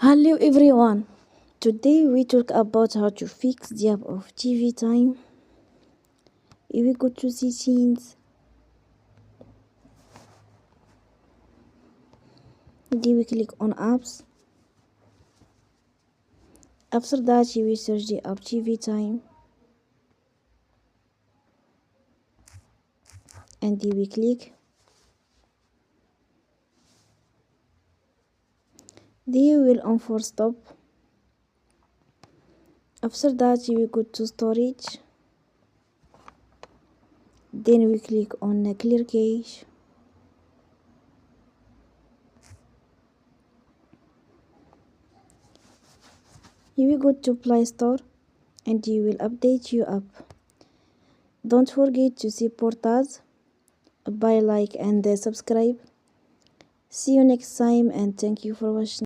Hello everyone. Today we talk about how to fix the app of TV time. If we go to settings, then we click on apps. After that you will search the app TV time and then we click. Then you will enforce stop. After that you will go to storage. Then we click on clear cache. You will go to Play Store and you will update your app. Don't forget to support us by like and subscribe. See you next time and thank you for watching.